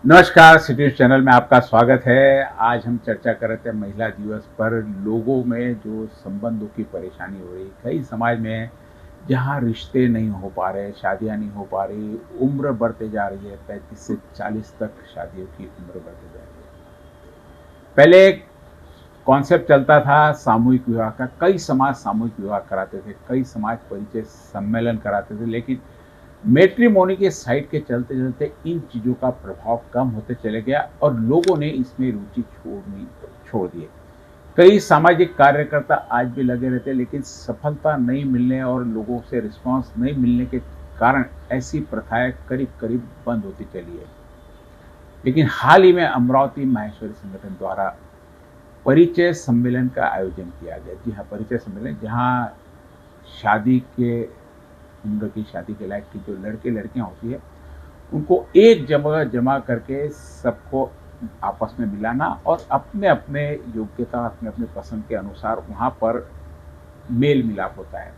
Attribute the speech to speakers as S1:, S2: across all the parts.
S1: नमस्कार, city news channel में आपका स्वागत है। आज हम चर्चा कर रहे थे महिला दिवस पर लोगों में जो संबंधों की परेशानी हो रही। कई समाज में जहाँ रिश्ते नहीं हो पा रहे, शादियाँ नहीं हो पा रही, उम्र बढ़ते जा रही है, 35 से 40 तक शादियों की उम्र बढ़ती जा रही है। पहले एक कॉन्सेप्ट चलता था सामूहिक विवाह का, कई समाज सामूहिक विवाह कराते थे, कई समाज परिचय सम्मेलन कराते थे, लेकिन मैट्रिमोनी के साइट के चलते चलते इन चीज़ों का प्रभाव कम होते चले गया और लोगों ने इसमें रुचि छोड़ दी है। कई सामाजिक कार्यकर्ता आज भी लगे रहते हैं, लेकिन सफलता नहीं मिलने और लोगों से रिस्पांस नहीं मिलने के कारण ऐसी प्रथाएं करीब करीब बंद होती चली है। लेकिन हाल ही में अमरावती माहेश्वरी संगठन द्वारा परिचय सम्मेलन का आयोजन किया गया। जी हाँ, परिचय सम्मेलन, जहाँ शादी के उम्र की शादी के लायक की जो लड़के लड़कियां होती है उनको एक जगह जमा करके सबको आपस में मिलाना और अपने अपने योग्यता, अपने अपने पसंद के अनुसार वहाँ पर मेल मिलाप होता है।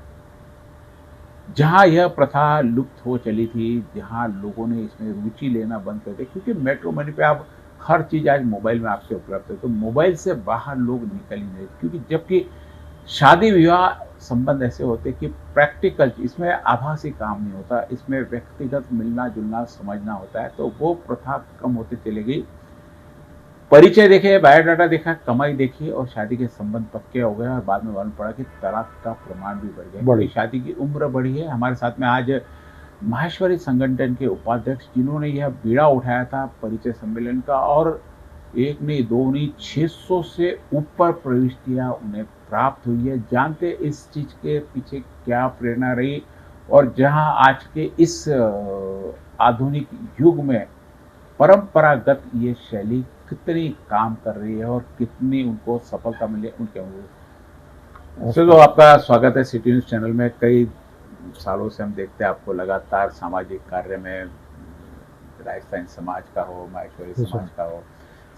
S1: जहाँ यह प्रथा लुप्त हो चली थी, जहाँ लोगों ने इसमें रुचि लेना बंद कर दिया, क्योंकि मैट्रिमोनी पे आप हर चीज़ आज मोबाइल में आपसे उपलब्ध है, तो मोबाइल से बाहर लोग निकल ही नहीं। क्योंकि जबकि शादी विवाह संबंध ऐसे होते कि प्रैक्टिकल, इसमें आभासी काम नहीं होता, इसमें व्यक्तिगत मिलना जुलना समझना होता है, तो वो प्रथा कम होती चली गई। परिचय देखे, बायोडाटा देखा, कमाई देखी और शादी के संबंध पक्के हो गए और बाद में मालूम पड़ा कि तलाक का प्रमाण भी बढ़ गया, क्योंकि शादी की उम्र बढ़ी है। हमारे साथ में आज माहेश्वरी संगठन के उपाध्यक्ष, जिन्होंने यह बीड़ा उठाया था परिचय सम्मेलन का, और एक नहीं दो नहीं 600 से ऊपर प्रविष्टियां उन्हें प्राप्त हुई है। जानते इस चीज के पीछे क्या प्रेरणा रही और जहां आज के इस आधुनिक युग में परंपरागत ये शैली कितनी काम कर रही है और कितनी उनको सफलता मिली, उनके अनुभव। तो आपका स्वागत है सिटी न्यूज़ चैनल में। कई सालों से हम देखते हैं आपको लगातार सामाजिक कार्य में, राजस्थान समाज का हो, माहेश्वरी समाज का हो,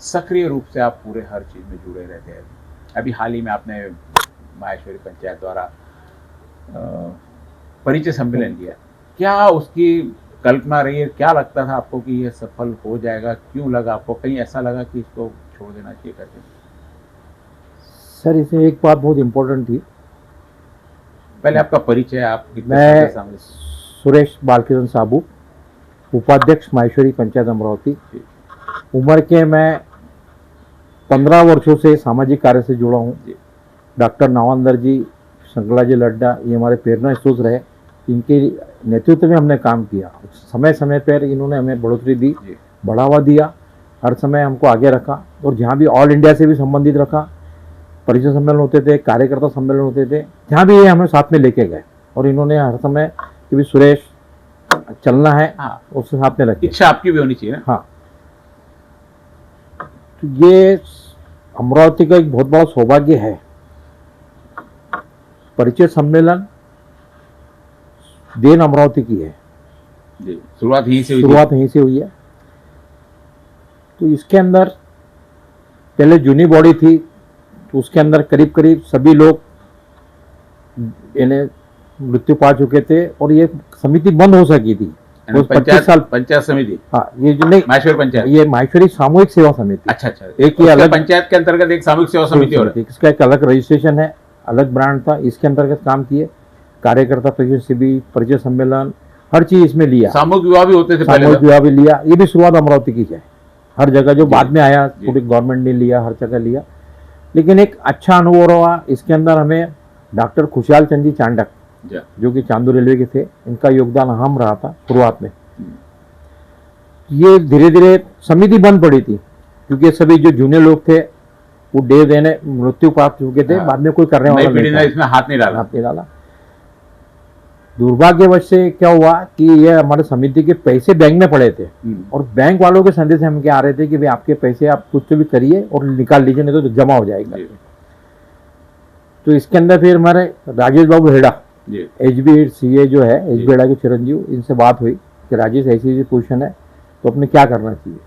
S1: सक्रिय रूप से आप पूरे हर चीज़ में जुड़े रहते हैं। अभी हाल ही में आपने माहेश्वरी पंचायत द्वारा परिचय सम्मेलन किया, क्या उसकी कल्पना रही है? क्या लगता था आपको कि ये सफल हो जाएगा? क्यों लगा आपको, कहीं ऐसा लगा कि इसको छोड़ देना चाहिए करके?
S2: सर, इसमें एक बात बहुत इम्पोर्टेंट थी।
S1: पहले आपका परिचय, आप
S2: मैं सुरेश बालकिशन साबू, उपाध्यक्ष माहेश्वरी पंचायत अमरावती। उम्र के मैं 15 वर्षों से सामाजिक कार्य से जुड़ा हूँ। डॉक्टर नावंदर जी, शंकला जी लड्डा, ये हमारे प्रेरणा स्रोत रहे। इनके नेतृत्व में हमने काम किया। समय समय पर इन्होंने हमें बढ़ोतरी दी, बढ़ावा दिया, हर समय हमको आगे रखा और जहाँ भी ऑल इंडिया से भी संबंधित रखा। परिचय सम्मेलन होते थे, कार्यकर्ता सम्मेलन होते थे, जहाँ भी ये हमें साथ में लेके गए और इन्होंने हर समय कि भी सुरेश चलना है,
S1: हाँ,
S2: उसके साथ में रखे।
S1: इच्छा आपकी भी होनी चाहिए ना।
S2: हाँ, तो ये अमरावती का एक बहुत बड़ा सौभाग्य है। परिचय सम्मेलन देन अमरावती की है,
S1: शुरुआत यहीं
S2: से हुई है। तो इसके अंदर पहले जूनी बॉडी थी, तो उसके अंदर करीब करीब सभी लोग इन्हें मृत्यु पा चुके थे और ये समिति बंद हो सकी थी। 25 साल
S1: पंचायत समिति।
S2: हाँ, ये जो नहीं
S1: माहेश्वरी पंचायत,
S2: ये माहेश्वरी सामूहिक सेवा समिति।
S1: अच्छा,
S2: एक ये अलग
S1: पंचायत के अंतर्गत एक सामूहिक सेवा समिति हो रही है।
S2: इसका एक अलग रजिस्ट्रेशन है, अलग ब्रांड था, इसके अंतर्गत काम किए। कार्यकर्ता परिचय सम्मेलन, हर चीज इसमें लिया।
S1: सामूहिक विवाह भी होते थे,
S2: सामूहिक विवाह भी लिया। ये भी शुरुआत अमरावती की है। हर जगह जो बाद में आया, पूरी गवर्नमेंट ने लिया, हर जगह लिया। लेकिन एक अच्छा अनुभव रहा इसके अंदर हमें। डॉक्टर खुशहाल चंद जी चांडक, जो कि चांदू रेलवे के थे, इनका योगदान अहम रहा था शुरुआत में। ये धीरे धीरे समिति बंद पड़ी थी क्योंकि सभी जो जूनियर लोग थे वो डे देने मृत्यु प्राप्त हो गए थे। बाद में कोई करने वाला नहीं था,
S1: इसमें हाथ नहीं डाला।
S2: दुर्भाग्यवश से क्या हुआ कि ये हमारे समिति के पैसे बैंक में पड़े थे और बैंक वालों के संदेश हम क्या आ रहे थे कि भाई आपके पैसे आप कुछ भी करिए और निकाल लीजिए, नहीं तो जमा हो जाएगा। तो इसके अंदर फिर हमारे राजेश बाबू हेड़ा, एचबी सीए जो है, एचबी हेड़ा के चिरंजीव, इनसे बात हुई कि राजेश ऐसी पोजीशन है तो अपने क्या करना चाहिए।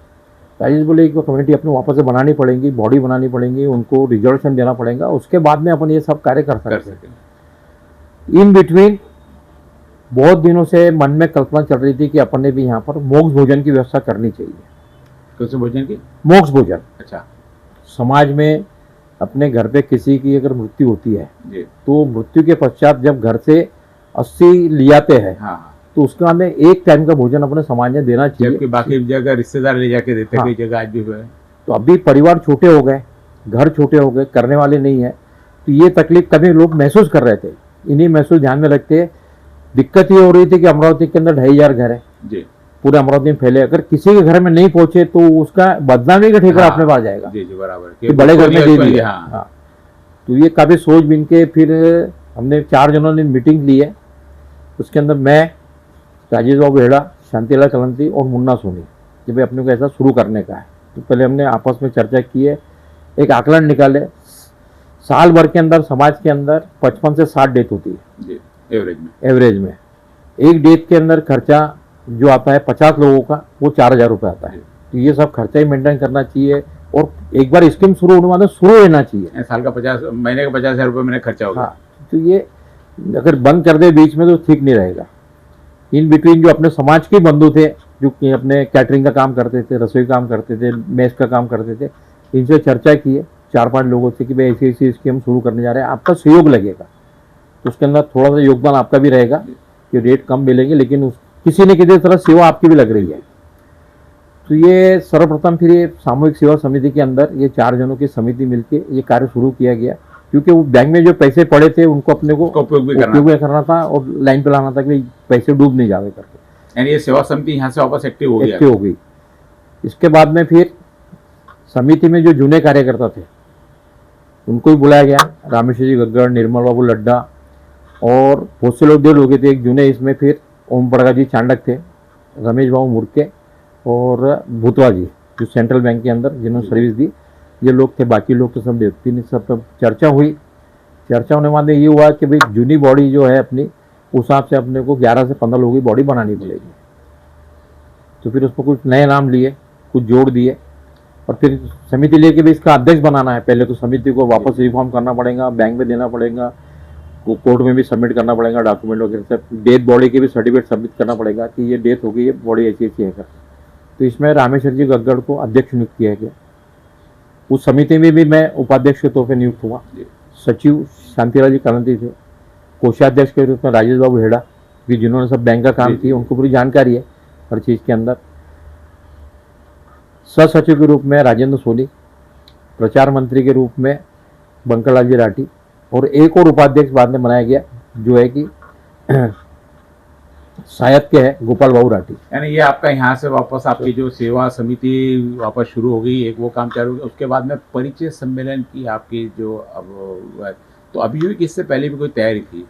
S2: राजेश बोले कि कम्युनिटी अपने वापस से बनानी पड़ेगी, बॉडी बनानी पड़ेगी, उनको रिजर्वेशन देना पड़ेगा, उसके बाद में अपन ये सब कार्य कर सकते हैं। इन बिटवीन बहुत दिनों से मन में कल्पना चल रही थी कि अपन ने भी यहाँ पर मोक्ष भोजन की व्यवस्था करनी चाहिए।
S1: कैसे भोजन की?
S2: मोक्ष भोजन।
S1: अच्छा
S2: समाज में अपने घर पे किसी की अगर मृत्यु होती है
S1: जी।
S2: तो मृत्यु के पश्चात जब घर से 80 ले आते हैं
S1: हाँ हाँ,
S2: तो उसका हमें एक टाइम का भोजन अपने समाज में देना चाहिए।
S1: जबकि बाकी जगह रिश्तेदार ले जाके देते हैं,
S2: हाँ।
S1: कई जगह आज भी है।
S2: तो अभी परिवार छोटे हो गए, घर छोटे हो गए, करने वाले नहीं है, तो ये तकलीफ कभी लोग महसूस कर रहे थे। इन्हीं महसूस ध्यान में रखते दिक्कत ये हो रही थी कि अमरावती के अंदर 2,500 घर है,
S1: जी
S2: पूरे अमरावती में फैले, अगर किसी के घर में नहीं पहुंचे तो उसका बदनामी का ठेका
S1: हाँ,
S2: अपने पास जाएगा
S1: जी जी बराबर
S2: कि बड़े घर में दे दिया।
S1: हाँ
S2: हाँ, तो ये काफी सोच बिन के फिर हमने 4 जनों ने मीटिंग ली है। उसके अंदर मैं, राजेश बाबू हेड़ा, शांतिलाल कलंत्री और मुन्ना सोनी, कि भाई अपने को ऐसा शुरू करने का है। तो पहले हमने आपस में चर्चा की है, एक आकलन निकाले, साल भर के अंदर समाज के अंदर 55 से 60 डेथ होती है
S1: जी,
S2: एवरेज में। एक डेथ के अंदर खर्चा जो आता है 50 लोगों का, वो 4,000 रुपये आता है। तो ये सब खर्चा ही मेंटेन करना चाहिए और एक बार स्कीम शुरू होने वाले शुरू रहना चाहिए।
S1: साल का 50, महीने का 50,000 रुपये मैंने खर्चा होगा।
S2: हाँ, तो ये अगर बंद कर दे बीच में तो ठीक नहीं रहेगा। इन बिटवीन जो अपने समाज के बंधु थे, जो कि अपने कैटरिंग का काम करते थे, रसोई काम करते थे, मेस का काम करते थे, इनसे चर्चा की है 4-5 लोगों से कि भाई ऐसी ऐसी स्कीम शुरू करने जा रहे हैं, आपका सहयोग लगेगा। तो उसके अंदर थोड़ा सा योगदान आपका भी रहेगा कि रेट कम मिलेंगे, लेकिन किसी न किसी तरह सेवा आपकी भी लग रही है। तो ये सर्वप्रथम फिर ये सामूहिक सेवा समिति के अंदर ये 4 जनों की समिति मिलके ये कार्य शुरू किया गया, क्योंकि वो बैंक में जो पैसे पड़े थे उनको अपने को उपयोग भी करना था और लाइन पे लाना था कि पैसे डूब नहीं जावे करके।
S1: यानी ये सेवा समिति यहाँ से वापस एक्टिव हो
S2: गई। इसके बाद में फिर समिति में जो जूने कार्यकर्ता थे उनको भी बुलाया गया, रामेश्वर जी गग्गड़, निर्मल बाबू लड्डा और बहुत से लोग डेल हो गए थे। एक जूने इसमें फिर ओम प्रकाश जी चांडक थे, रमेश बाबू मुर्के और भूतवा जी जो सेंट्रल बैंक के अंदर जिन्होंने सर्विस दी, ये लोग थे। बाकी लोग तो सब देवती ने सब चर्चा हुई। चर्चा होने वाले ये हुआ कि भाई जूनी बॉडी जो है अपनी, उस हिसाब से अपने को 11 से 15 लोगों की बॉडी बनानी पड़ेगी। तो फिर उसको कुछ नए नाम लिए, कुछ जोड़ दिए और फिर समिति लेके भी इसका अध्यक्ष बनाना है। पहले तो समिति को वापस रिफॉर्म करना पड़ेगा, बैंक में देना पड़ेगा, कोर्ट में भी सबमिट करना पड़ेगा डॉक्यूमेंट वगैरह सब, डेथ बॉडी के भी सर्टिफिकेट सबमिट करना पड़ेगा कि ये डेथ हो गई, ये बॉडी ऐसी ऐसी है कर। तो इसमें रामेश्वर जी गग्गड़ को अध्यक्ष नियुक्त किया गया। उस समिति में भी मैं उपाध्यक्ष के तौर पर नियुक्त हुआ। सचिव शांतिलाल जी कलंत्री थे, कोषाध्यक्ष के रूप में राजेश बाबू हेड़ा, कि जिन्होंने सब बैंक का काम किया, उनको पूरी जानकारी है हर चीज़ के अंदर। सचिव के रूप में राजेंद्र सोनी, प्रचार मंत्री के रूप में बंकरलाल जी राठी और एक और उपाध्यक्ष बाद में बनाया गया जो है कि शायद के है गोपाल बाबू राठी।
S1: यानी ये आपका यहाँ से वापस आपकी जो सेवा समिति वापस शुरू हो गई, एक वो काम चालू हो गया। उसके बाद में परिचय सम्मेलन की आपकी जो अब, तो अभी भी इससे पहले भी कोई तैयारी थी?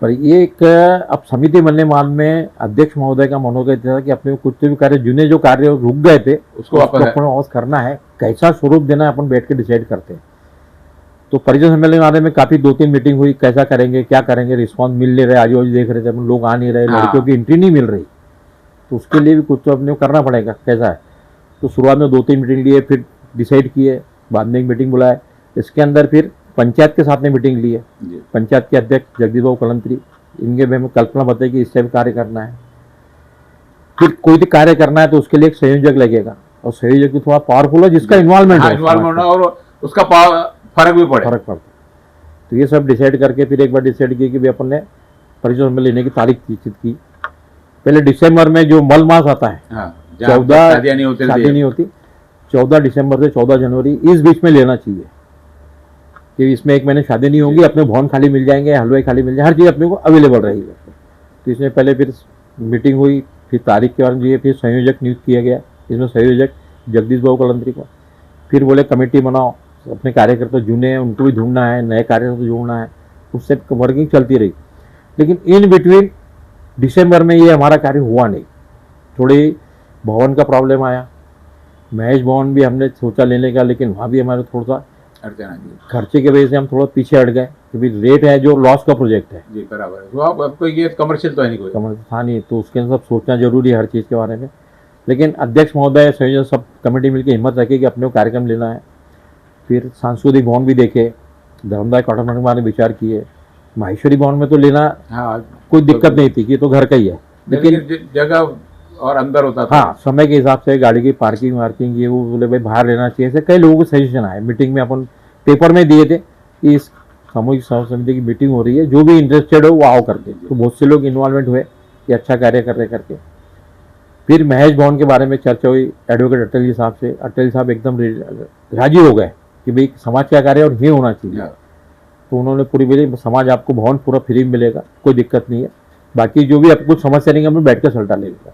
S2: पर ये एक अब समिति बनने बाद में अध्यक्ष महोदय का मनोगत था कि अपने कुछ भी कार्य, जुने जो कार्य रुक गए थे उसको वापस करना है, कैसा स्वरूप देना है अपन बैठ के डिसाइड करते हैं। तो परिचय सम्मेलन बारे में काफी 2-3 मीटिंग हुई, कैसा करेंगे, क्या करेंगे, रिस्पॉन्स मिल नहीं रहे, आजू बाजू देख रहे थे अपन, लोग आ नहीं रहे, लड़कियों की एंट्री नहीं मिल रही, तो उसके लिए भी कुछ तो अपने करना पड़ेगा कैसा है। तो शुरुआत में 2-3 मीटिंग लिए, फिर डिसाइड किए, बाद में एक मीटिंग बुलाए। इसके अंदर फिर पंचायत के साथ में मीटिंग ली है। पंचायत के अध्यक्ष जगदीश बाबू कलंत्री, इनके भी हमें कल्पना बताई कि इससे भी कार्य करना है। फिर कोई भी कार्य करना है तो उसके लिए एक संयोजक लगेगा और संयोजक भी थोड़ा पावरफुल है, जिसका इन्वॉल्वमेंट है
S1: और उसका फर्क भी पड़ता।
S2: तो ये सब डिसाइड करके फिर एक बार डिसाइड किया कि भाई अपन ने परिचय सम्मेलन लेने की तारीख निश्चित की। पहले दिसंबर में जो मल मास आता है, 14 शादी नहीं होती, 14 दिसंबर से 14 जनवरी इस बीच में लेना चाहिए कि इसमें 1 महीने शादी नहीं होगी, अपने भवन खाली मिल जाएंगे, हलवाई खाली मिल जाए, हर चीज़ अपने को अवेलेबल रहेगी। तो इसमें पहले फिर मीटिंग हुई, फिर तारीख के बारे में, फिर संयोजक नियुक्त किया गया। इसमें संयोजक जगदीश बाबू कलंत्री को, फिर बोले कमेटी बनाओ, अपने कार्यकर्ता जूने हैं उनको भी ढूंढना है, नए कार्यकर्ता जोड़ना है, उससे वर्किंग चलती रही। लेकिन इन बिटवीन दिसंबर में ये हमारा कार्य हुआ नहीं, थोड़ी भवन का प्रॉब्लम आया। महेश भवन भी हमने सोचा लेने का, लेकिन वहाँ भी हमारे थोड़ा सा खर्चे की वजह से हम थोड़ा पीछे हट गए, क्योंकि रेट है जो लॉस का प्रोजेक्ट है।
S1: जी बराबर है। तो आपको ये कमर्शियल तो है नहीं, कोई
S2: कमर्शियल था नहीं, तो उसके अंदर सब सोचना जरूरी है हर चीज़ के बारे में। लेकिन अध्यक्ष महोदय संयोजक सब कमेटी मिलकर हिम्मत रखे कि अपने को कार्यक्रम लेना है। फिर सांस्कृतिक भवन भी देखे, धर्मदाय कॉटन के बारे में विचार किए। माहेश्वरी भवन में तो लेना कोई दिक्कत नहीं थी कि तो घर का ही है, लेकिन
S1: जगह और अंदर होता था।
S2: हाँ, समय के हिसाब से गाड़ी की पार्किंग वार्किंग ये वो बोले भाई बाहर लेना चाहिए, ऐसे कई लोगों को सजेशन आए। मीटिंग में अपन पेपर में दिए थे कि इस सामूहिक समिति की मीटिंग हो रही है, जो भी इंटरेस्टेड हो वो आओ करके। तो बहुत से लोग इन्वॉल्वमेंट हुए कि अच्छा कार्य कर रहे करके। फिर महेश भवन के बारे में चर्चा हुई एडवोकेट अटल जी साहब से। अटल जी साहब एकदम राजी हो गए कि भाई समाज का कार्य और ये होना चाहिए। तो उन्होंने पूरी बोली समाज आपको भवन पूरा फ्री में मिलेगा, कोई दिक्कत नहीं है, बाकी जो भी आपको कुछ समस्या नहीं है हम बैठ कर सल्टा लेगा।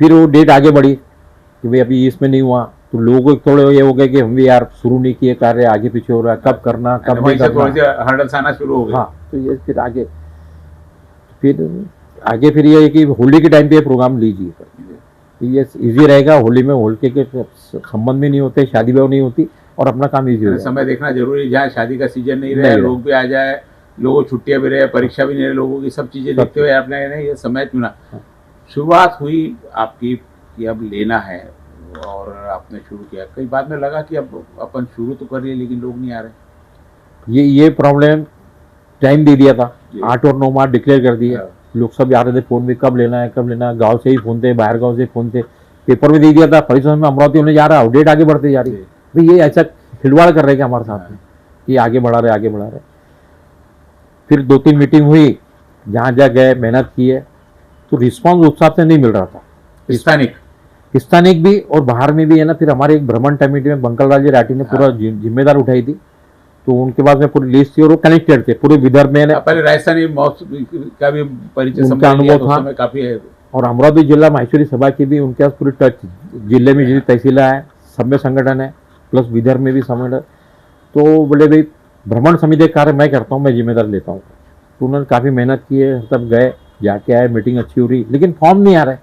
S2: फिर वो डेट आगे बढ़ी कि भाई अभी इसमें नहीं हुआ, तो लोगों को थोड़े ये हो गए कि हम भी यार शुरू नहीं किए कार्य, आगे पीछे हो रहा है, कब करना कब नहीं करना,
S1: हर्डल्स आना शुरू हो गए।
S2: हाँ, तो ये फिर आगे फिर ये है कि होली के टाइम पे ये प्रोग्राम लीजिए, तो ये इजी रहेगा। होली में होली के संबंध भी नहीं होते, शादी ब्याह नहीं होती और अपना काम इजी हो जाए।
S1: समय देखना जरूरी, जहाँ शादी का सीजन नहीं रहे, लोग भी आ जाए, लोगों छुट्टियां भी रहे, परीक्षा भी नहीं रहे, लोगों की सब चीजें देखते हुए आपने ये समय चुना। शुरुआत हुई आपकी कि अब लेना है और आपने शुरू किया। कई बाद में लगा कि अब अपन शुरू तो कर लिए लेकिन लोग नहीं आ रहे।
S2: ये प्रॉब्लम टाइम दे दिया था, 8 और 9 मार्च डिक्लेयर कर दिया। लोग सब आ रहे थे फोन में, कब लेना है कब लेना है। गांव से ही फोन थे, बाहर गांव से फोन थे, पेपर में दे दिया था। परिसर में अमरावती होने जा रहा है, डेट आगे बढ़ती जा रही है। भाई ये ऐसा खिलवाड़ कर रहे हैं हमारे साथ में कि आगे बढ़ा रहे आगे बढ़ा रहे। फिर 2-3 मीटिंग हुई, जहाँ जहाँ गए मेहनत की है, तो रिस्पॉन्स उस हिसाब से नहीं मिल रहा था। स्थानिक भी और बाहर में भी है ना। फिर हमारे एक भ्रमण कमेटी में बंकल राज राठी ने पूरा जिम्मेदार उठाई थी, तो उनके पास में पूरी लिस्ट थी और वो कनेक्टेड थे पूरे विदर्भ में।
S1: पहले राजस्थानी का भी परिचय,
S2: उनका अनुभव था
S1: काफी है।
S2: और अमरावती जिला माहेश्वरी सभा की भी उनके पास पूरी टच, जिले में जितनी तहसीला है सब में संगठन है, प्लस विदर्भ में भी संगठन। तो बोले भाई भ्रमण समिति कार्य मैं करता हूँ, मैं जिम्मेदार लेता हूँ। तो उन्होंने काफ़ी मेहनत की है, तब गए, जाके आए, मीटिंग अच्छी हो रही, लेकिन फॉर्म नहीं आ रहे।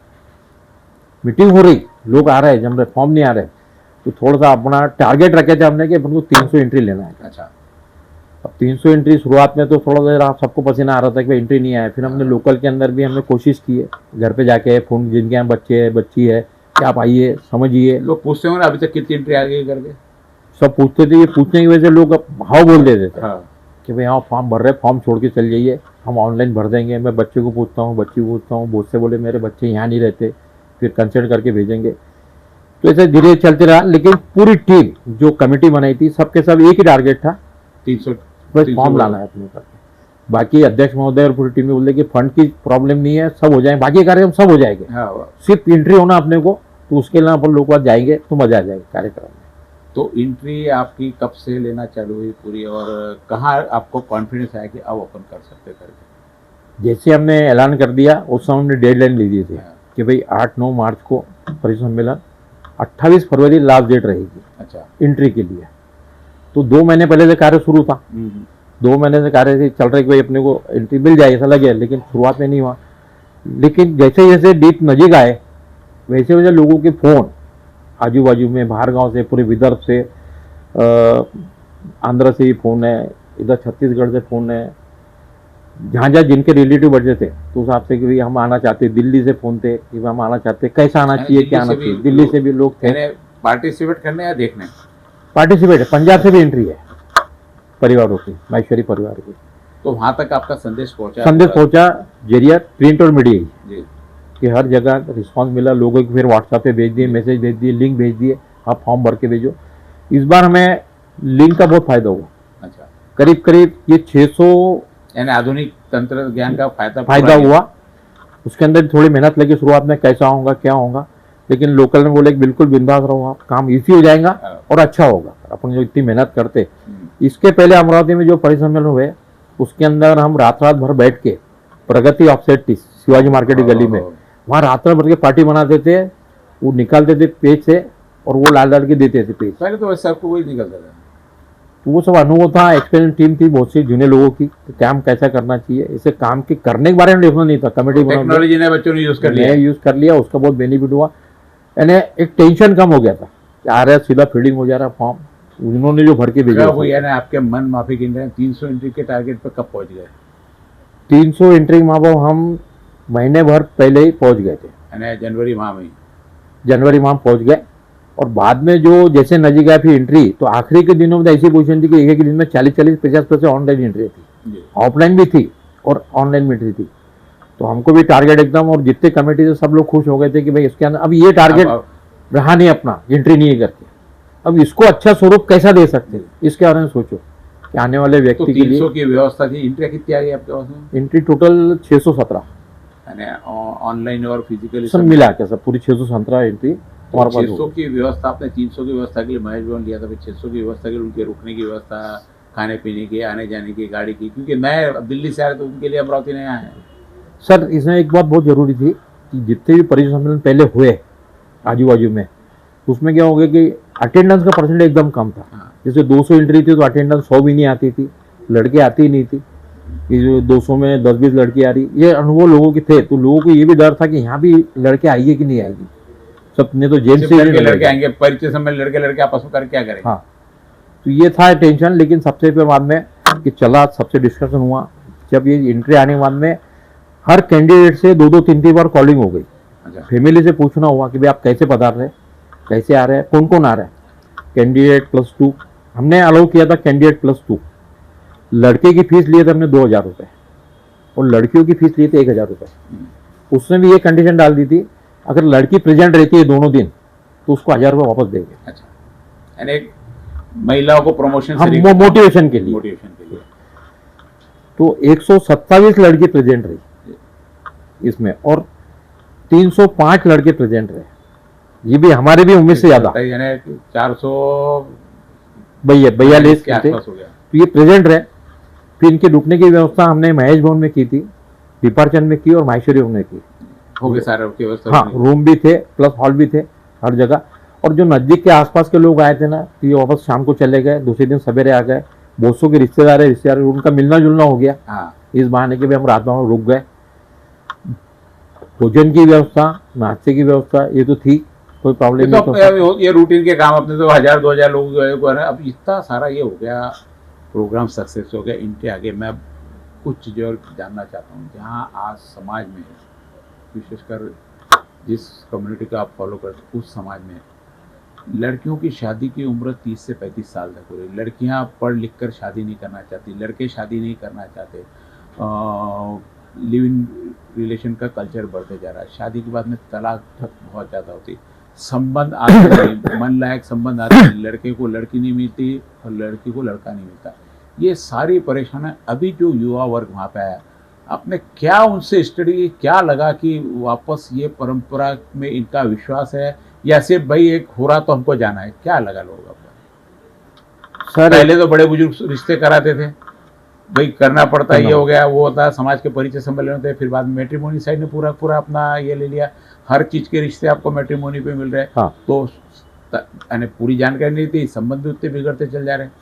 S2: मीटिंग हो रही, लोग आ रहे, जम रहे, फॉर्म नहीं आ रहे। तो थोड़ा सा अपना टारगेट रखे थे हमने कि अपन को 300 एंट्री लेना है।
S1: अच्छा।
S2: अब 300 एंट्री शुरुआत में तो थोड़ा देर सबको पसीना आ रहा था कि भाई एंट्री नहीं आया। फिर हमने लोकल के अंदर भी हमने कोशिश की है, घर पे जाके फोन, जिनके यहाँ बच्चे है बच्ची है कि आप आइए समझिए।
S1: लोग पूछते होंगे अभी तक कितनी एंट्री आ गई करके,
S2: सब पूछते थे। ये पूछने की वजह से लोग भाव बोल देते थे
S1: हाँ।
S2: कि भाई हाँ फॉर्म भर रहे, फॉर्म छोड़ के चल जाइए, हम ऑनलाइन भर देंगे। मैं बच्चे को पूछता हूँ, बच्ची को पूछता हूँ, बहुत से बोले मेरे बच्चे यहाँ नहीं रहते, फिर कंसल्ट करके भेजेंगे। तो ऐसे धीरे चलते रहा। लेकिन पूरी टीम जो कमेटी बनाई थी, सबके सब एक ही टारगेट था,
S1: 300
S2: फॉर्म लाना है अपने करके। बाकी अध्यक्ष महोदय और पूरी टीम में बोले कि फंड की प्रॉब्लम नहीं है, सब हो जाए, बाकी कार्यक्रम सब हो जाएंगे, सिर्फ एंट्री होना अपने को। तो उसके लिए अपन लोग जाएंगे तो मजा आ जाएगा कार्यक्रम में।
S1: तो एंट्री आपकी कब से लेना चालू हुई पूरी, और कहाँ आपको कॉन्फिडेंस आया कि अब ओपन कर सकते करके?
S2: जैसे हमने ऐलान कर दिया उस समय हमने डेडलाइन ली दी थी कि भाई 8-9 मार्च को परिसर सम्मेलन, 28 फरवरी लास्ट डेट रहेगी।
S1: अच्छा।
S2: एंट्री के लिए। तो 2 महीने पहले से कार्य शुरू था, 2 महीने से कार्य चल रहे कि भाई अपने को एंट्री मिल जाए ऐसा लगे, लेकिन शुरुआत में नहीं हुआ। लेकिन जैसे जैसे डेट नजदीक आए वैसे वैसे लोगों के फोन आजू बाजू में, बाहर गांव से, पूरे विदर्भ से, आंध्र से भी फोन है, इधर छत्तीसगढ़ से फोन है, जहाँ जहाँ जिनके रिलेटिव बचे थे तो उस हिसाब से कि भाई हम आना चाहते। दिल्ली से फोन थे कि हम आना चाहते, कैसा आना चाहिए, क्या आना चाहिए। दिल्ली से भी लोग थे
S1: पार्टिसिपेट करने या देखने।
S2: पार्टिसिपेट, पंजाब से भी एंट्री है परिवारों की, माहेश्वरी परिवार की।
S1: तो वहां तक आपका संदेश पहुंचा?
S2: संदेश पहुंचा जरिया प्रिंट और मीडिया कि हर जगह रिस्पांस मिला। लोगों को फिर व्हाट्सएप पे भेज दिए, मैसेज भेज दिए, लिंक भेज दिए, आप फॉर्म भर के भेजो। इस बार हमें लिंक का बहुत फायदा हुआ।
S1: अच्छा।
S2: करीब करीब ये 600
S1: यानी आधुनिक तंत्र ज्ञान का
S2: फायदा हुआ। उसके अंदर थोड़ी मेहनत लगी शुरुआत में, कैसा होगा क्या होगा, लेकिन लोकल ने बोले बिल्कुल बिंदास रहो आप, काम इजी हो जाएगा और अच्छा होगा। अपन जो इतनी मेहनत करते, इसके पहले अमरावती में जो परिसम्मेलन हुए उसके अंदर हम रात भर बैठ के प्रगति ऑफसेट शिवाजी मार्केट की गली में, वहाँ रात भर के पार्टी बनाते थे। वो निकालते थे पेज से और वो डाल के देते थे पेज।
S1: पहले तो वैसे आपको वही निकलता था।
S2: तो वो सब अनुभव था, एक्सपीरियंस टीम थी बहुत सी जूनियर लोगों की, तो काम कैसा करना चाहिए, इसे काम के करने के बारे में देखना नहीं था। कमेटी
S1: टेक्नोलॉजी ने बच्चों ने यूज कर लिया,
S2: उसका बहुत बेनिफिट हुआ। यानी एक टेंशन कम हो गया था कि आ रहा सीधा फीडिंग हो जा रहा फॉर्म, उन्होंने जो भर के भेजा।
S1: आपके मन माफिक एंट्री 300 एंट्री के टारगेट पर कब पहुंच गए?
S2: 300 एंट्री माँ हम महीने भर पहले ही पहुंच गए थे,
S1: जनवरी माह में
S2: पहुंच गए। और बाद में जो जैसे नजीक आया फिर एंट्री, तो आखिरी के दिनों में ऐसी पोजीशन थी कि एक दिन में 40-50% ऑनलाइन एंट्री थी, ऑफलाइन भी थी और ऑनलाइन भी एंट्री थी। तो हमको भी टारगेट एकदम, और जितने कमेटी से सब लोग खुश हो गए थे कि भाई इसके अंदर अब ये टारगेट रहा नहीं अपना, एंट्री नहीं करके, अब इसको अच्छा स्वरूप कैसा दे सकते हैं, इसके बारे में सोचो कि आने वाले व्यक्ति
S1: तो
S2: के लिए।
S1: 300 की व्यवस्था थी, एंट्री कितनी आ गई आपके पास में?
S2: एंट्री टोटल 617,
S1: यानी ऑनलाइन और फिजिकली
S2: सब मिला के सब पूरी 617 एंट्री हमारे पास
S1: 600 की व्यवस्था। आपने 300 की व्यवस्था के लिए महेश भवन लिया था, फिर 600 की व्यवस्था के लिए उनके रुकने की व्यवस्था, खाने पीने की, आने जाने की, गाड़ी की, क्योंकि मैं दिल्ली से आ रहे तो उनके लिए अमरावती नहीं आए हैं।
S2: सर इसमें एक बात बहुत जरूरी थी कि जितने भी परिचय सम्मेलन पहले हुए आजू बाजू में, उसमें क्या हो गया कि अटेंडेंस का परसेंट एकदम कम था।
S1: हाँ।
S2: जैसे 200 एंट्री थी तो अटेंडेंस 100 भी नहीं आती थी, लड़के आती ही नहीं थी। ये जो 200 में 10-20 लड़की आ रही, ये अनुभव लोगों के थे, तो लोगों को ये भी डर था कि यहाँ भी लड़के आएंगे कि नहीं आएगी। सबने तो जेल से
S1: लड़के आएंगे परिचय सम्मेलन, लड़के आपस में करके क्या करेंगे।
S2: हाँ, तो ये था टेंशन। लेकिन सबसे फिर बाद में कि चला, सबसे डिस्कशन हुआ, जब ये एंट्री आने के बाद में हर कैंडिडेट से 2-2 3-3 बार कॉलिंग हो गई।
S1: अच्छा।
S2: फैमिली से पूछना हुआ कि भाई आप कैसे पधार रहे, कैसे आ रहे हैं, कौन कौन आ रहा है। कैंडिडेट +2 हमने अलाउ किया था, कैंडिडेट +2। लड़के की फीस लिए थे हमने 2000 रुपये और लड़कियों की फीस लिए थे 1000 रुपये। उसने भी ये कंडीशन डाल दी थी, अगर लड़की प्रेजेंट रहती है दोनों दिन तो उसको 1000 रुपये वापस देंगे।
S1: अच्छा, यानी महिलाओं को प्रमोशन
S2: हम मोटिवेशन के लिए। तो 127 लड़की प्रेजेंट रही इसमें और 305 लड़के प्रेजेंट रहे। ये भी हमारे भी उम्मीद से ज्यादा,
S1: यानी
S2: 442
S1: के आसपास हो गया।
S2: तो ये प्रेजेंट रहे। फिर इनके रुकने की व्यवस्था हमने महेश भवन में की थी, डिपार्चर में की और माहेश्वरी भवन में की।
S1: हो गए सारे व्यवस्था।
S2: हाँ, रूम भी थे प्लस हॉल भी थे हर जगह। और जो नजदीक के आसपास के लोग आए थे ना, तो ये वापस शाम को चले गए, दूसरे दिन सवेरे आ गए। बोसों के रिश्तेदार है, रिश्तेदार उनका मिलना जुलना हो गया।
S1: हाँ।
S2: इस बहाने के भी हम रात में रुक गए। भोजन की व्यवस्था, नाश्ते की व्यवस्था ये तो थी, कोई प्रॉब्लम नहीं।
S1: तो ये रूटीन के काम अपने तो 1000-2000 लोग जो है, अब इतना सारा ये हो गया, प्रोग्राम सक्सेस हो गया, इनके आगे मैं कुछ चीज़ें और जानना चाहता हूँ। जहाँ आज समाज में, विशेषकर जिस कम्युनिटी को आप फॉलो करते उस समाज में, लड़कियों की शादी की उम्र 30 से 35 साल तक हो रही। लड़कियाँ पढ़ लिख कर शादी नहीं करना चाहती, लड़के शादी नहीं करना चाहते। लिव इन रिलेशन का कल्चर बढ़ते जा रहा है। शादी के बाद में तलाक बहुत ज़्यादा होती, संबंध आते नहीं, मन लायक संबंध आते नहीं, लड़के को लड़की नहीं मिलती और लड़की को लड़का नहीं मिलता। ये सारी परेशानियाँ अभी जो युवा वर्ग वहाँ पे आया, आपने क्या उनसे स्टडी की, क्या लगा कि वापस ये परंपरा में इनका विश्वास है या सिर्फ भाई एक हो रहा तो हमको जाना है, क्या लगा लोगों को? सर पहले तो बड़े बुजुर्ग रिश्ते कराते थे, भाई करना पड़ता है, ये हो गया वो होता है, समाज के परिचय सम्मेलन होते हैं, फिर बाद में मैट्रिमोनी साइड ने पूरा अपना ये ले लिया, हर चीज के रिश्ते आपको मैट्रिमोनी पे मिल रहे हैं।
S2: हाँ।
S1: तो यानी पूरी जानकारी नहीं थी, संबंध भी उतने बिगड़ते चल जा रहे हैं।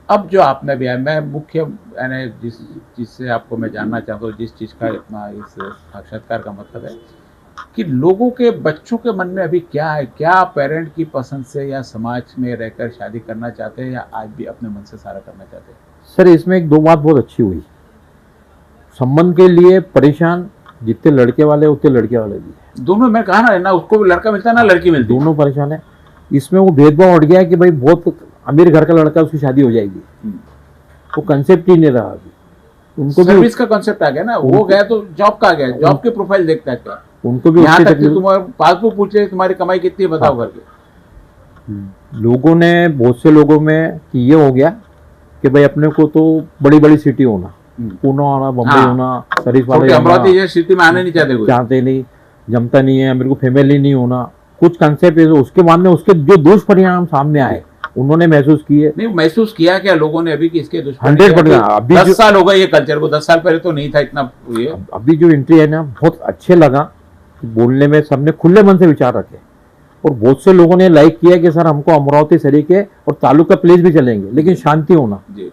S1: अब जो आपने भी, मैं मुख्य यानी जिस चीज़ से आपको मैं जानना चाहता हूँ, जिस चीज़ का इतना इस साक्षात्कार का मतलब है कि लोगों के बच्चों के मन में अभी क्या है, क्या पेरेंट की पसंद से या समाज में रहकर शादी करना चाहते हैं या आज भी अपने मन से सारा करना चाहते हैं?
S2: सर इसमें एक 2 बात बहुत अच्छी हुई। संबंध के लिए परेशान जितने लड़के वाले उतने लड़के वाले भी,
S1: दोनों। मैं कहा ना उसको भी लड़का मिलता है ना लड़की मिलती,
S2: दोनों परेशान है। इसमें वो भेदभाव हट गया है कि भाई बहुत अमीर घर का लड़का उसकी शादी हो जाएगी, वो कंसेप्ट ही नहीं रहा अभी। उनको
S1: सर्विस का कंसेप्ट आ गया ना, वो गया तो जॉब का आ गया, जॉब की प्रोफाइल देखता है क्या,
S2: उनको भी
S1: यहाँ तक कि तुम्हारे पासबुक पूछ ले तुम्हारी कमाई कितनी है बताओ करके।
S2: लोगों ने, बहुत से लोगों में कि ये हो गया कि भाई अपने को तो बड़ी बड़ी सिटी होना, पुणे होना, बम्बई होना, सर्विस वाले
S1: अमरावती जैसी सिटी में आने नहीं
S2: चाहते नहीं, जमता नहीं है, मेरे को फैमिली नहीं होना, कुछ कंसेप्ट है। उसके बाद में उसके जो दुष्परिणाम सामने आए उन्होंने महसूस किए।
S1: नहीं महसूस किया क्या लोगों ने अभी कि इसके
S2: 100%। अभी
S1: 10 साल हो गए ये कल्चर को, 10 साल पहले तो नहीं था इतना ये।
S2: अभी जो एंट्री है ना बहुत अच्छे लगा, बोलने में सबने खुले मन से विचार रखे और बहुत से लोगों ने लाइक किया कि सर हमको अमरावती सरीके और तालुका प्लेस भी चलेंगे, लेकिन शांति होना जी।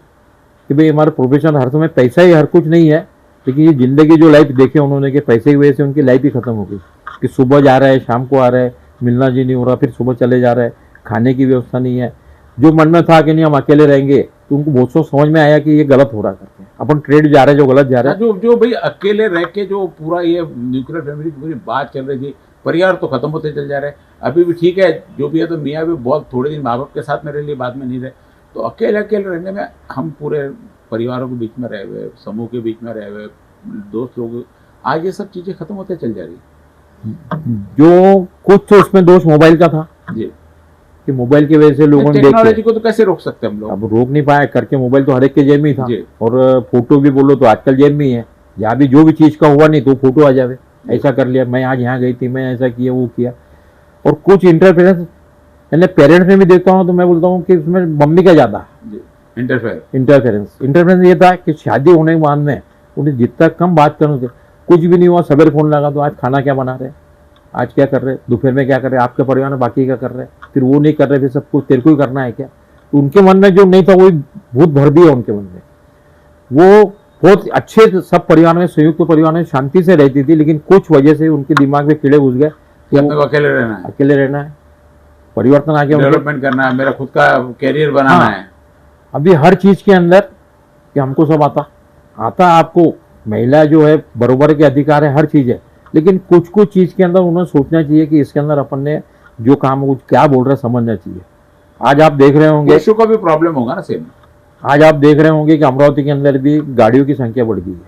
S2: कि भाई हमारे प्रोफेशन हर समय पैसा ही हर कुछ नहीं है, लेकिन ये जिंदगी जो लाइफ देखे उन्होंने कि पैसे की वजह से उनकी लाइफ ही खत्म हो गई कि सुबह जा रहा है शाम को आ रहा है, मिलना जी नहीं हो रहा, फिर सुबह चले जा रहा है, खाने की व्यवस्था नहीं है। जो मन में था कि नहीं हम अकेले रहेंगे, तो उनको बहुत सोच समझ में आया कि ये गलत हो रहा करके अपन ट्रेड जा रहे हैं जो गलत जा रहा है।
S1: जो भाई अकेले रह के जो पूरा ये न्यूक्लियर फैमिली की पूरी बात चल रही थी, परिवार तो खत्म होते चल जा रहे हैं। अभी भी ठीक है जो भी है, तो मियाँ भी बहुत थोड़े दिन माँ बाप के साथ में रह लिए, बाद में नहीं रहे। तो अकेले रहने में हम पूरे परिवारों के बीच में रहे हुए, समूह के बीच में रहे हुए, दोस्त लोग आज ये सब चीजें खत्म होते चल जा रही
S2: जो कुछ तो उसमें दोष मोबाइल का था
S1: जी।
S2: कि मोबाइल की वजह से लोगों ने
S1: टेक्नोलॉजी को तो कैसे रोक सकते हैं हम लोग?
S2: अब रोक नहीं पाए करके, मोबाइल तो हर एक के जेब में ही था।
S1: जी।
S2: और फोटो भी बोलो तो आजकल जेब में ही है, या भी जो भी चीज का हुआ नहीं तो फोटो आ जावे, ऐसा कर लिया, मैं आज यहाँ गई थी, मैं ऐसा किया वो किया। और कुछ इंटरफेरेंस मैंने पेरेंट्स में भी देखता हूँ तो मैं बोलता हूँ कि उसमें मम्मी का ज्यादा इंटरफेरेंस ये था कि शादी होने के बाद में उन्हें जितना कम बात करने थे, कुछ भी नहीं हुआ, सवेरे फोन लगा तो आज खाना क्या बना रहे, आज क्या कर रहे, दोपहर में क्या कर रहे, आपके परिवार में बाकी क्या कर रहे, फिर वो नहीं कर रहे, फिर सब कुछ तेरे को ही करना है क्या। तो उनके मन में जो नहीं था वही भूत भर दिया उनके मन में। वो बहुत अच्छे सब परिवार में, संयुक्त परिवार में शांति से रहती थी, लेकिन कुछ वजह से उनके दिमाग में कीड़े घुस गए कि अकेले रहना है, परिवर्तन आ गया,
S1: डेवलपमेंट करना है, मेरा खुद का कैरियर बनाना है।
S2: अभी हर चीज के अंदर कि हमको सब आता आपको, महिला जो है बरोबर के अधिकार है, हर चीज है, लेकिन कुछ कुछ चीज के अंदर उन्हें सोचना चाहिए कि इसके अंदर अपन ने जो काम कुछ क्या बोल रहे समझना चाहिए। आज आप देख रहे होंगे
S1: इशू का भी प्रॉब्लम होगा ना सेम।
S2: आज आप देख रहे होंगे कि अमरावती के अंदर भी गाड़ियों की संख्या बढ़ गई है,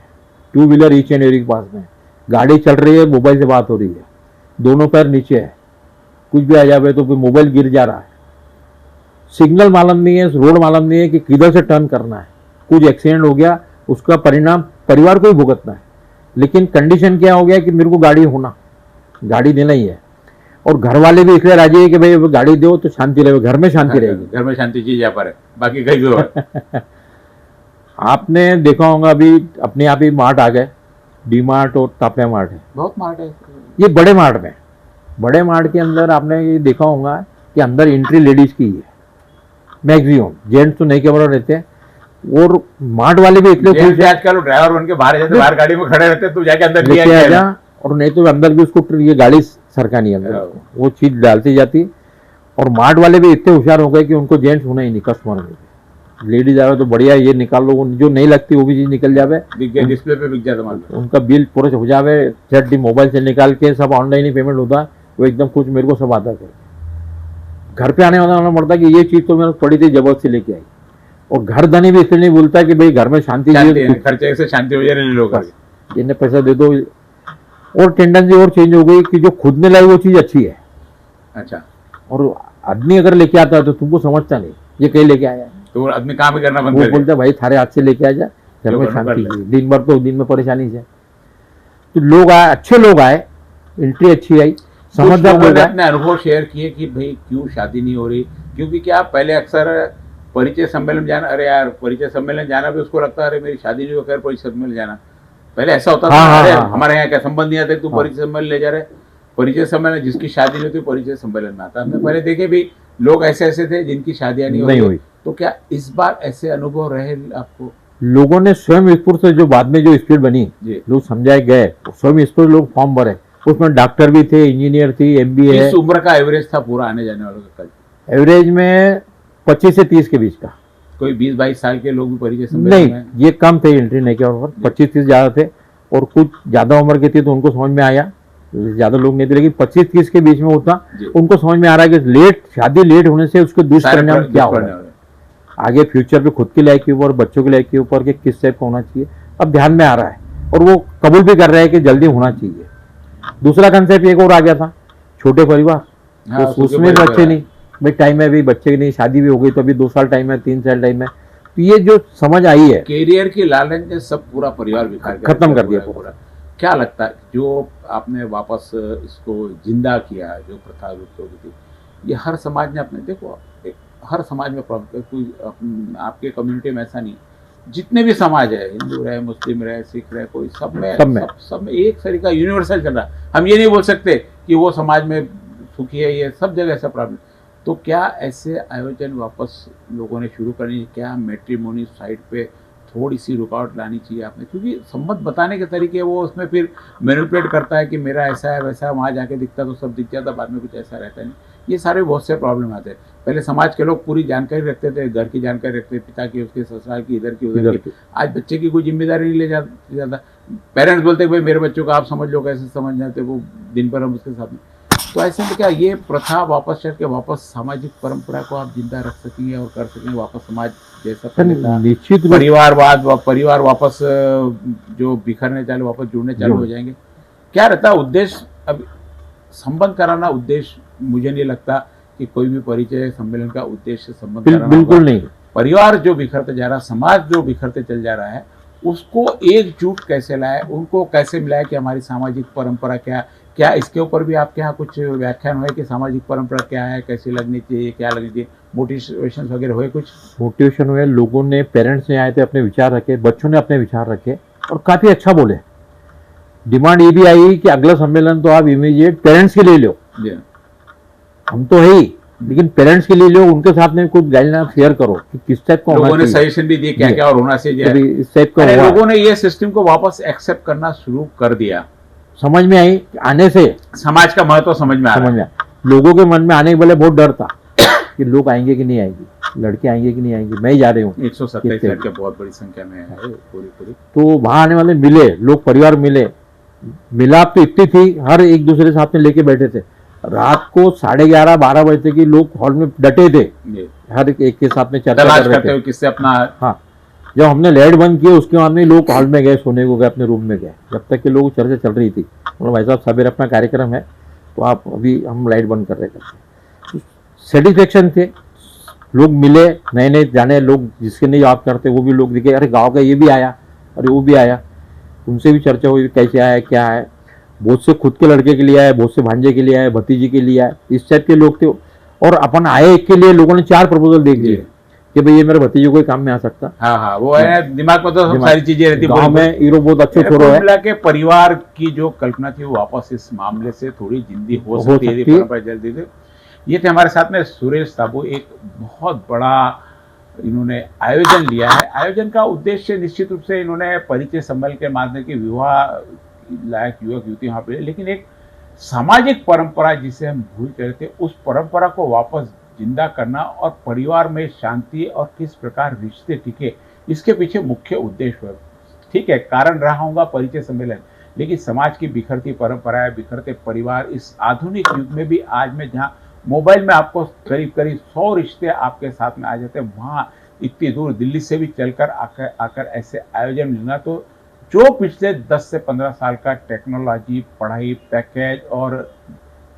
S2: 2 व्हीलर ईच एंड एवरी के पास में, गाड़ी चल रही है, मोबाइल से बात हो रही है, दोनों पैर नीचे है, कुछ भी आ जाए तो फिर मोबाइल गिर जा रहा है, सिग्नल मालूम नहीं है, रोड मालूम नहीं है कि किधर से टर्न करना है, कुछ एक्सीडेंट हो गया उसका परिणाम परिवार को ही भुगतना है। लेकिन कंडीशन क्या हो गया कि मेरे को गाड़ी देना ही है, और घर वाले भी इसलिए राजी है कि भाई गाड़ी दो तो शांति रहे, घर में शांति रहेगी,
S1: घर में शांति चीज यहाँ पर है, बाकी कहीं भी
S2: आपने देखा होगा अभी अपने आप ही मार्ट आ गए, डी मार्ट और तापिया मार्ट है,
S1: बहुत मार्ट है
S2: ये बड़े मार्ट के अंदर आपने ये देखा होगा कि अंदर एंट्री लेडीज की है, मैक्सिमम जेंट्स तो नहीं के बराबर रहते हैं। और मार्ट वाले भी इतने खुश है,
S1: आजकल ड्राइवर बन के बाहर जाते, बाहर गाड़ी में खड़े रहते, तू जाके अंदर
S2: लेके आ जा, और नहीं तो अंदर भी उसको ये गाड़ी सरकानी अंदर वो चीज डालती जाती। और मार्ट वाले भी इतने होशियार हो गए कि उनको जेंट्स होना ही नहीं, कस्टमर में लेडीज आ रहे तो बढ़िया, ये निकाल लो, जो नहीं लगती वो भी चीज निकल जावे,
S1: डिस्प्ले पे बिक जाता,
S2: उनका बिल पूरा हो जावे, झट मोबाइल से निकाल के सब ऑनलाइन ही पेमेंट होता, वो एकदम कुछ मेरे को सब आता कर घर पे आने वाला पड़ता कि ये चीज तो मेरे पड़ी थी जबरदस्ती लेके आई। और घर धनी भी इसलिए नहीं बोलता कि भाई घर में शांति
S1: खर्चे से शांति हो जाए, लोग
S2: इन्हें पैसा दे दो। और टेंडेंसी और चेंज हो गई कि जो खुद ने लाई वो चीज अच्छी है,
S1: अच्छा,
S2: और आदमी अगर लेके आता है तो तुमको समझता नहीं ये कहीं लेके आया है,
S1: तो आदमी काम भी करना बंद कर
S2: बोलता भाई थारे हाथ से लेके आ जा, घर में शांति, दिन भर तो दिन में परेशानी से। तो लोग आए, अच्छे लोग आए, एंट्री अच्छी आई, समझदार लोग
S1: अपने अनुभव शेयर किए कि भाई क्यों शादी नहीं हो रही, क्योंकि क्या पहले अक्सर परिचय सम्मेलन जाना, अरे यार परिचय सम्मेलन जाना भी उसको लगता है अरे मेरी शादी नहीं हो, खैर परिचय सम्मेलन जाना, पहले ऐसा होता था, अरे हमारे यहाँ क्या संबंध नहीं आते, तू परिचय सम्मेलन ले जा रहे, परिचय सम्मेलन जिसकी शादी नहीं होती परिचय सम्मेलन में आता। हमने पहले देखे भी लोग ऐसे ऐसे थे जिनकी शादियां नहीं हुई। तो क्या इस बार ऐसे अनुभव रहे आपको?
S2: लोगों ने स्वयं स्फूर्त से जो बाद में जो स्पीड बनी, लोग समझाए गए, स्वयं स्फूर्त लोग फॉर्म भरे, उसमें डॉक्टर भी थे, इंजीनियर थी, MBA है।
S1: इस उम्र का एवरेज था पूरा आने जाने वालों का?
S2: एवरेज में 25 से 30 के बीच का।
S1: कोई 20-22 साल के लोग भी परिचय सम्मेलन
S2: नहीं, ये कम थे एंट्री नहीं किया, 25-30 ज्यादा थे, और कुछ ज्यादा उम्र के थे तो उनको समझ में आया, ज्यादा लोग नहीं थे, लेकिन 25-30 के बीच में होता उनको समझ में आ रहा है कि शादी लेट होने से उसके दुष्परिणाम क्या हो रहा है, आगे फ्यूचर पे खुद की लाइफ के ऊपर, बच्चों की लाइफ के ऊपर कि किस टाइप का होना चाहिए, अब ध्यान में आ रहा है, और वो कबूल भी कर रहे हैं कि जल्दी होना चाहिए। दूसरा कंसेप्ट एक और आ गया था, छोटे परिवार, तो उसमें बच्चे नहीं, भाई टाइम है, अभी बच्चे की नहीं, शादी भी हो गई तो अभी 2 साल टाइम है, 3 साल टाइम है, तो ये जो समझ आई है,
S1: कैरियर की लालच ने सब पूरा परिवार
S2: खत्म कर दिया पूरा।
S1: क्या लगता है जो आपने वापस इसको जिंदा किया, जो प्रथा लुप्त हो गई थी, ये हर समाज ने अपने, देखो हर समाज में प्रॉब्लम, कोई आपके कम्युनिटी में ऐसा नहीं, जितने भी समाज है, हिंदू रहे, मुस्लिम रहे, सिख रहे, कोई सब में एक तरीका यूनिवर्सल चल रहा है। हम ये नहीं बोल सकते कि वो समाज में सुखी है, ये सब जगह ऐसा प्रॉब्लम। तो क्या ऐसे आयोजन वापस लोगों ने शुरू करनी, क्या मैट्रिमोनी साइड पे थोड़ी सी रुकावट लानी चाहिए आपने, क्योंकि सम्मत बताने के तरीके वो उसमें फिर मैनिपुलेट करता है कि मेरा ऐसा है वैसा है, वहाँ जाके दिखता तो सब दिख जाता, बाद में कुछ ऐसा रहता नहीं, ये सारे बहुत से प्रॉब्लम आते हैं। पहले समाज के लोग पूरी जानकारी रखते थे, घर की जानकारी रखते थे, पिता की, उसके ससुराल की, इधर की उधर की। आज बच्चे की कोई जिम्मेदारी नहीं ले जाता, पेरेंट्स बोलते भाई मेरे बच्चों को आप समझ लो, कैसे समझ जाते, वो दिन भर हम उसके साथ में। तो ऐसे में क्या ये प्रथा वापस चल के वापस सामाजिक परंपरा को आप जिंदा रख सकेंगे और कर सकेंगे वापस समाज जैसा पहले था,
S2: निश्चित रूप
S1: परिवार वापस जो बिखरने चालू वापस जुड़ने चालू हो जाएंगे। क्या रहता है उद्देश्य? अब संबंध कराना उद्देश्य मुझे नहीं लगता कि कोई भी परिचय सम्मेलन का उद्देश्य संबंध कराना
S2: बिल्कुल नहीं।
S1: परिवार जो बिखरते जा रहा है, समाज जो बिखरते चल जा रहा है, उसको एकजुट कैसे लाए, उनको कैसे मिलाए कि हमारी सामाजिक परंपरा क्या इसके ऊपर भी आपके यहाँ कुछ व्याख्यान हुए कि सामाजिक परंपरा क्या है, कैसे लगनी चाहिए, क्या लगनी चाहिए, मोटिवेशन वगैरह हुए? कुछ
S2: मोटिवेशन हुए, लोगों ने, पेरेंट्स ने आए थे, अपने विचार रखे, बच्चों ने अपने विचार रखे और काफी अच्छा बोले। डिमांड ये भी आई कि अगला सम्मेलन तो आप इमीडिएट पेरेंट्स के लिए लो। हम तो है ही, लेकिन पेरेंट्स के लिए लो, उनके साथ में कुछ गाइडलाइन शेयर करो कि किस टाइप का
S1: लोगों ने सजेशन भी दिए क्या क्या और होना चाहिए।
S2: इस टाइप का
S1: लोगों ने ये सिस्टम को वापस एक्सेप्ट करना शुरू कर दिया।
S2: समझ में आई, आने से
S1: समाज का महत्व समझ में आया।
S2: लोगों के मन में आने के पहले बहुत डर था कि लोग आएंगे कि नहीं आएंगे, लड़के आएंगे कि नहीं आएंगे, मैं ही जा रही हूँ।
S1: 127 लड़के बहुत बड़ी संख्या में है पूरी।
S2: तो वहां आने वाले मिले लोग, परिवार मिले, मिलाप तो इतनी थी, हर एक दूसरे साथ में लेके बैठे थे। रात को 11:30-12 बजे तक लोग हॉल में डटे थे, हर एक के साथ में चर्चा कर रहे थे किससे अपना। हाँ, जब हमने लाइट बंद किया उसके बाद में लोग हॉल में गए, सोने को गए, अपने रूम में गए। जब तक के लोग चर्चा चल रही थी, भाई साहब सवेरे अपना कार्यक्रम है तो आप अभी हम लाइट बंद कर रहे थे। सेटिस्फेक्शन थे, लोग मिले, नए नए जाने लोग जिसके नहीं याद करते वो भी लोग दिखे, अरे गाँव का ये भी आया, अरे वो भी आया, उनसे भी चर्चा हुई कैसे आया क्या है। बहुत से खुद के लड़के के लिए आए, बहुत से भांजे के लिए आए, भतीजी के लिए आए, इस टाइप के लोग थे। और अपन आए एक के लिए लोगों ने 4 प्रपोजल देख लिए कि भाई ये मेरे भतीजे को काम में आ सकता।
S1: हाँ, वो है दिमाग में तो सारी चीजें रहती।
S2: गाँव में हीरो बहुत अच्छे छोरो है।
S1: मिला के परिवार की जो कल्पना थी वो वापस इस मामले से थोड़ी जिंदी हो सकती है परंपरा जल्दी से। ये थे हमारे साथ में सुरेश साबू। एक बहुत बड़ा इन्होंने आयोजन लिया है। आयोजन का उद्देश्य निश्चित रूप से इन्होंने परिचय सम्मेलन के माध्यम के विवाह लायक युवक युवती वहाँ पे, लेकिन एक सामाजिक परंपरा जिसे हम भूल गए थे, उस परंपरा को वापस जिंदा करना और परिवार में शांति और किस प्रकार रिश्ते टिके, इसके पीछे मुख्य उद्देश्य है। ठीक है, कारण रहा होगा परिचय सम्मेलन, लेकिन समाज की बिखरती परंपराएं, बिखरते परिवार इस आधुनिक युग में भी आज में जहाँ मोबाइल में आपको करीब 100 रिश्ते आपके साथ में आ जाते हैं, वहाँ इतनी दूर दिल्ली से भी चलकर आकर ऐसे आयोजन लेना, तो जो पिछले 10 से 15 साल का टेक्नोलॉजी, पढ़ाई, पैकेज और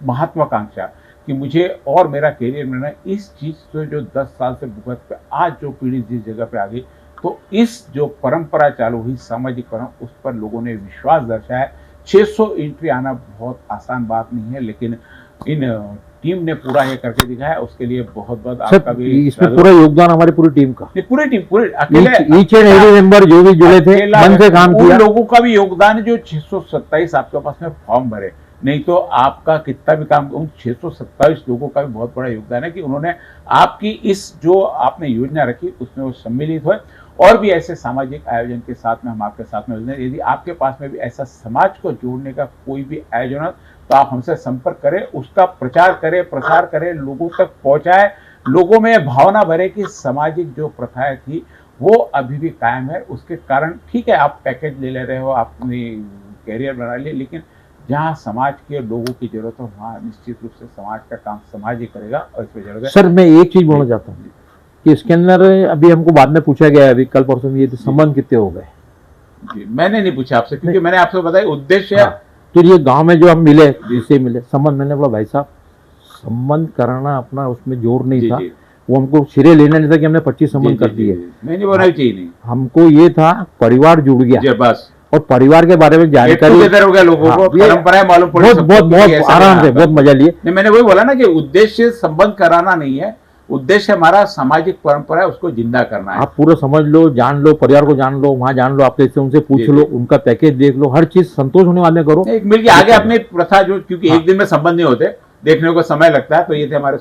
S1: महत्वाकांक्षा कि मुझे और मेरा करियर मिलना है, इस चीज़ से जो 10 साल से भुगत पे आज जो पीढ़ी जिस जगह पे आ गई, तो इस जो परंपरा चालू हुई सामाजिक परंपरा, उस पर लोगों ने विश्वास दर्शाया। 600 एंट्री आना बहुत आसान बात नहीं है, लेकिन इन टीम ने पूरा ये करके दिखाया, उसके लिए बहुत बहुत आपका भी
S2: इसमें पूरा योगदान हमारी पूरी टीम का।
S1: पूरी अकेले
S2: ईच एंड एवरी मेंबर जो भी जुड़े थे, मन से काम किया।
S1: उन लोगों का भी योगदान जो 627 आपके पास में फॉर्म भरे, नहीं तो आपका कितना भी काम, उन 627 लोगों का भी बहुत बड़ा योगदान है कि उन्होंने आपकी इस जो आपने योजना रखी उसमें वो सम्मिलित हुए। और भी ऐसे सामाजिक आयोजन के साथ में हम आपके साथ में, यदि आपके पास में भी ऐसा समाज को जोड़ने का कोई भी आयोजन हो तो आप हमसे संपर्क करें, उसका प्रचार करें, प्रसार करें, लोगों तक पहुंचाए, लोगों में भावना भरे कि सामाजिक जो प्रथाएं थी वो अभी भी कायम है। उसके कारण ठीक है आप पैकेज ले रहे हो, आपने कैरियर बना लिए, लेकिन जहाँ समाज के लोगों की जरूरत हो वहाँ निश्चित रूप से समाज का काम समाज ही करेगा। और इसमें जरूरत है।
S2: सर मैं एक चीज बोलना चाहता हूँ कि इसके अंदर अभी हमको बाद में पूछा गया, अभी कल परसों में, ये तो संबंध कितने हो गए?
S1: जी, मैंने नहीं पूछा आपसे, क्योंकि मैंने आपसे बताया उद्देश्य।
S2: तो ये गांव में जो हम मिले, जिससे मिले संबंध, मैंने बोला भाई साहब संबंध करना अपना उसमें जोर नहीं था, वो हमको सिरे लेना नहीं था कि हमने 25 संबंध कर दिए,
S1: नहीं बोलना चाहिए। नहीं,
S2: हमको ये था परिवार जुड़ गया
S1: बस, और
S2: परिवार के बारे में जानकारी
S1: हो गया लोगों को, परंपराएं मालूम पड़ी,
S2: बहुत आराम से, बहुत मजा लिए।
S1: मैंने वही बोला ना कि उद्देश्य संबंध कराना नहीं है, उद्देश्य हमारा सामाजिक परंपरा है, उसको जिंदा करना है।
S2: आप पूरा समझ लो, जान लो, परिवार को जान लो, वहाँ जान लो, आपसे उनसे पूछ लो, उनका पैकेज देख लो, हर चीज संतोष होने वाले करो,
S1: एक मिलके आगे अपनी प्रथा जो, क्योंकि एक दिन में संबंध नहीं होते, देखने को समय लगता है। तो ये थे हमारे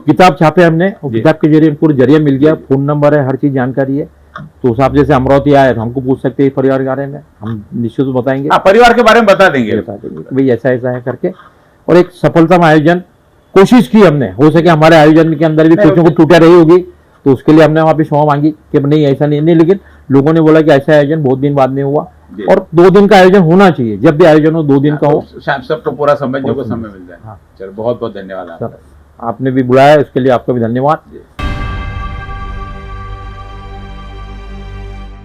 S2: किताब छापे हमने, किताब के जरिए पूरे जरिए मिल गया, फोन नंबर है, हर चीज जानकारी है। तो साहब जैसे अमरावती आए तो हमको पूछ सकते हैं परिवार के बारे में, हम निश्चित बताएंगे,
S1: परिवार के बारे में बता देंगे
S2: भाई ऐसा ऐसा है करके। और एक सफलतम आयोजन कोशिश की हमने, हो सके हमारे आयोजन के अंदर भी कुछ न कुछ टूटा रही होगी, तो उसके लिए हमने वहाँ पे क्षमा मांगी कि नहीं ऐसा नहीं, लेकिन लोगों ने बोला कि ऐसा आयोजन बहुत दिन बाद में हुआ,
S1: जी।
S2: और 2 दिन का आयोजन होना चाहिए, जब भी आयोजन हो 2 दिन का हो।
S1: तो शाम सबको पूरा समझने को
S2: पूरा
S1: समय मिल जाए।
S2: हाँ।
S1: चलो बहुत बहुत धन्यवाद
S2: सर,
S1: आपका।
S2: आपने भी बुलाया, इसके लिए आपका भी धन्यवाद।
S1: जी।